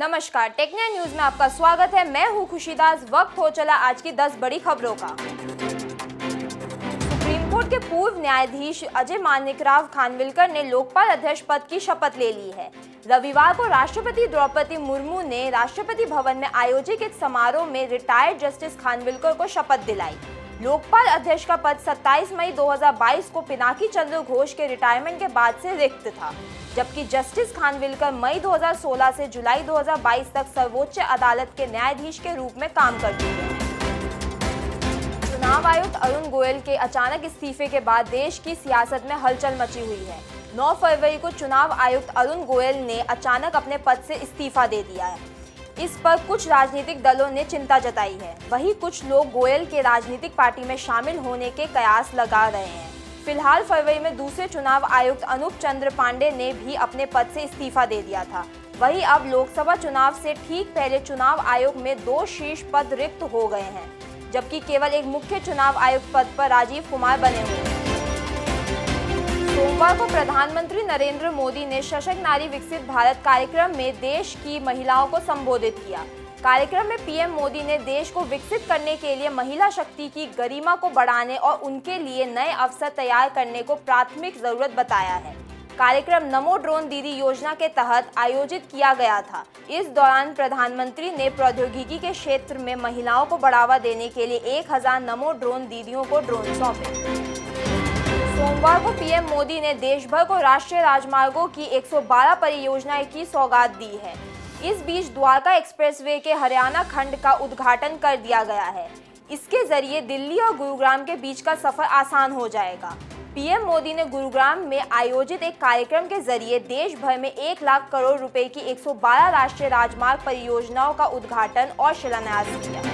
नमस्कार, technical news में आपका स्वागत है। मैं हूं खुशीदास। वक्त हो चला आज की 10 बड़ी खबरों का। सुप्रीम कोर्ट के पूर्व न्यायाधीश अजय माणिकराव खानविलकर ने लोकपाल अध्यक्ष पद की शपथ ले ली है। रविवार को राष्ट्रपति द्रौपदी मुर्मू ने राष्ट्रपति भवन में आयोजित एक समारोह में रिटायर्ड जस्टिस खानविलकर को शपथ दिलाई। लोकपाल अध्यक्ष का पद 27 मई 2022 को पिनाकी चंद्र घोष के रिटायरमेंट के बाद से रिक्त था, जबकि जस्टिस खानविलकर मई 2016 से जुलाई 2022 तक सर्वोच्च अदालत के न्यायाधीश के रूप में काम कर चुके हैं। चुनाव आयुक्त अरुण गोयल के अचानक इस्तीफे के बाद देश की सियासत में हलचल मची हुई है। 9 फरवरी को चुनाव आयुक्त अरुण गोयल ने अचानक अपने पद से इस्तीफा दे दिया है। इस पर कुछ राजनीतिक दलों ने चिंता जताई है। वहीं कुछ लोग गोयल के राजनीतिक पार्टी में शामिल होने के कयास लगा रहे हैं। फिलहाल फरवरी में दूसरे चुनाव आयुक्त अनूप चंद्र पांडे ने भी अपने पद से इस्तीफा दे दिया था। वहीं अब लोकसभा चुनाव से ठीक पहले चुनाव आयोग में 2 शीर्ष पद रिक्त हो गए हैं, जबकि केवल एक मुख्य चुनाव आयुक्त पद पर राजीव कुमार बने हुए हैं। सोमवार को प्रधानमंत्री नरेंद्र मोदी ने सशक्त नारी विकसित भारत कार्यक्रम में देश की महिलाओं को संबोधित किया। कार्यक्रम में पीएम मोदी ने देश को विकसित करने के लिए महिला शक्ति की गरिमा को बढ़ाने और उनके लिए नए अवसर तैयार करने को प्राथमिक जरूरत बताया है। कार्यक्रम नमो ड्रोन दीदी योजना के तहत आयोजित किया गया था। इस दौरान प्रधानमंत्री ने प्रौद्योगिकी के क्षेत्र में महिलाओं को बढ़ावा देने के लिए 1000 नमो ड्रोन दीदियों को ड्रोन सौंपे। सोमवार को पीएम मोदी ने देश भर को राष्ट्रीय राजमार्गों की 112 परियोजनाएं की सौगात दी है। इस बीच द्वारका एक्सप्रेसवे के हरियाणा खंड का उद्घाटन कर दिया गया है। इसके जरिए दिल्ली और गुरुग्राम के बीच का सफर आसान हो जाएगा। पीएम मोदी ने गुरुग्राम में आयोजित एक कार्यक्रम के जरिए देश भर में 1 लाख करोड़ रुपए की 112 राष्ट्रीय राजमार्ग परियोजनाओं का उद्घाटन और शिलान्यास किया।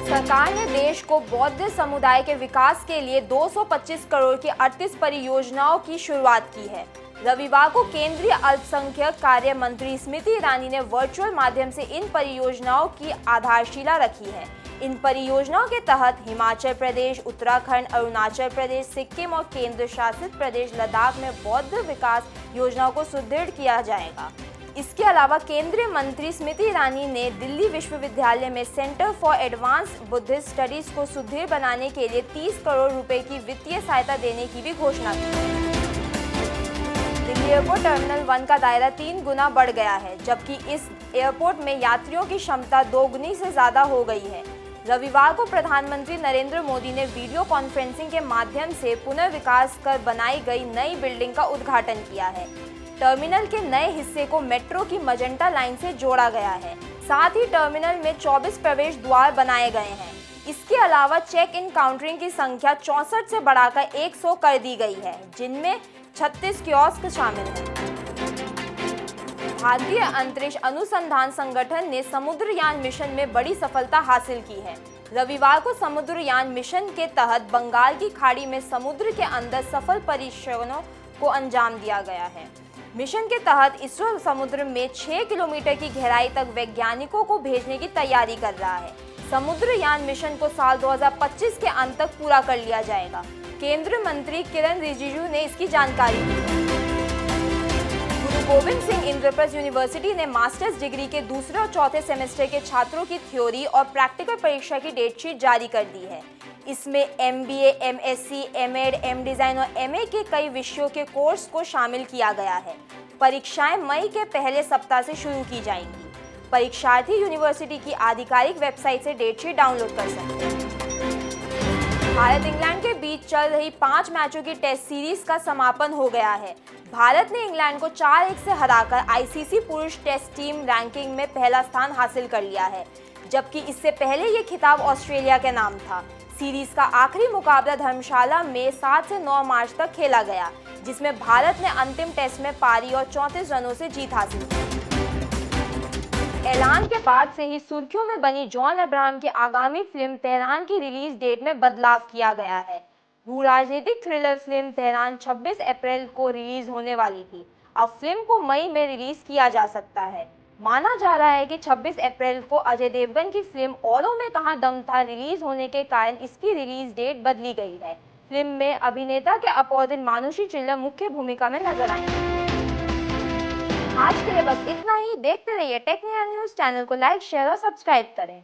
सरकार ने देश को बौद्ध समुदाय के विकास के लिए 225 करोड़ की 38 परियोजनाओं की शुरुआत की है। रविवार को केंद्रीय अल्पसंख्यक कार्य मंत्री स्मृति ईरानी ने वर्चुअल माध्यम से इन परियोजनाओं की आधारशिला रखी है। इन परियोजनाओं के तहत हिमाचल प्रदेश, उत्तराखंड, अरुणाचल प्रदेश, सिक्किम और केंद्र शासित प्रदेश लद्दाख में बौद्ध विकास योजनाओं को सुदृढ़ किया जाएगा। इसके अलावा केंद्रीय मंत्री स्मृति ईरानी ने दिल्ली विश्वविद्यालय में centre for advance Buddhist studies को सुदृढ़ बनाने के लिए 30 करोड़ रुपए की वित्तीय सहायता देने की भी घोषणा की। दिल्ली एयरपोर्ट टर्मिनल 1 का दायरा 3 गुना बढ़ गया है, जबकि इस एयरपोर्ट में यात्रियों की क्षमता 2 गुनी से ज्यादा हो गई है। रविवार को प्रधानमंत्री नरेंद्र मोदी ने वीडियो कॉन्फ्रेंसिंग के माध्यम से पुनर्विकास कर बनाई गई नई बिल्डिंग का उद्घाटन किया है। टर्मिनल के नए हिस्से को मेट्रो की मजेंटा लाइन से जोड़ा गया है। साथ ही टर्मिनल में 24 प्रवेश द्वार बनाए गए हैं। इसके अलावा चेक इन काउंटरिंग की संख्या 64 से बढ़ाकर 100 कर दी गई है, जिनमें 36 कियोस्क शामिल हैं। भारतीय अंतरिक्ष अनुसंधान संगठन ने समुद्रयान मिशन में बड़ी सफलता हासिल की है। रविवार को समुद्रयान मिशन के तहत बंगाल की खाड़ी में समुद्र के अंदर सफल परीक्षणों को अंजाम दिया गया है। मिशन के तहत इसरो समुद्र में 6 किलोमीटर की गहराई तक वैज्ञानिकों को भेजने की तैयारी कर रहा है। समुद्रयान मिशन को साल 2025 के अंत तक पूरा कर लिया जाएगा। केंद्रीय मंत्री किरण रिजिजू ने इसकी जानकारी दी। गुरु गोविंद सिंह इंद्रप्रस्थ यूनिवर्सिटी ने मास्टर्स डिग्री के दूसरे और चौथे सेमेस्टर के छात्रों की थ्योरी और प्रैक्टिकल परीक्षा की डेटशीट जारी कर दी है। इसमें MBA, MSc, M.Ed, M design और MA के कई विषयों के कोर्स को शामिल किया गया है। परीक्षाएं मई के पहले सप्ताह से शुरू की जाएंगी। परीक्षार्थी यूनिवर्सिटी की आधिकारिक वेबसाइट से डेटशीट डाउनलोड कर सकते हैं। भारत इंग्लैंड के बीच चल रही 5 मैचों की टेस्ट सीरीज का समापन हो गया है। भारत ने इंग्लैंड को 4-1 से हराकर ICC पुरुष टेस्ट टीम रैंकिंग में पहला स्थान हासिल कर लिया है, जबकि इससे पहले ये खिताब ऑस्ट्रेलिया के नाम था। सीरीज का आखिरी मुकाबला धर्मशाला में 7 से 9 मार्च तक खेला गया, जिसमें भारत ने अंतिम टेस्ट में पारी और 34 रनों से जीत हासिल की। ऐलान के बाद से ही सुर्खियों में बनी जॉन अब्राहम की आगामी फिल्म तेहरान की रिलीज डेट में बदलाव किया गया है। भू राजनीतिक थ्रिलर फिल्म तेहरान 26 अप्रैल को रिलीज होने वाली थी। अब फिल्म को मई में रिलीज किया जा सकता है। माना जा रहा है कि 26 अप्रैल को अजय देवगन की फिल्म औरों में कहां दम था रिलीज होने के कारण इसकी रिलीज डेट बदली गई है। फिल्म में अभिनेता के अपोजिट मानुषी चिल्लर मुख्य भूमिका में नजर आएंगे। आज के लिए बस इतना ही। देखते रहिए टेक इंडिया न्यूज चैनल को लाइक, शेयर और सब्सक्राइब करें।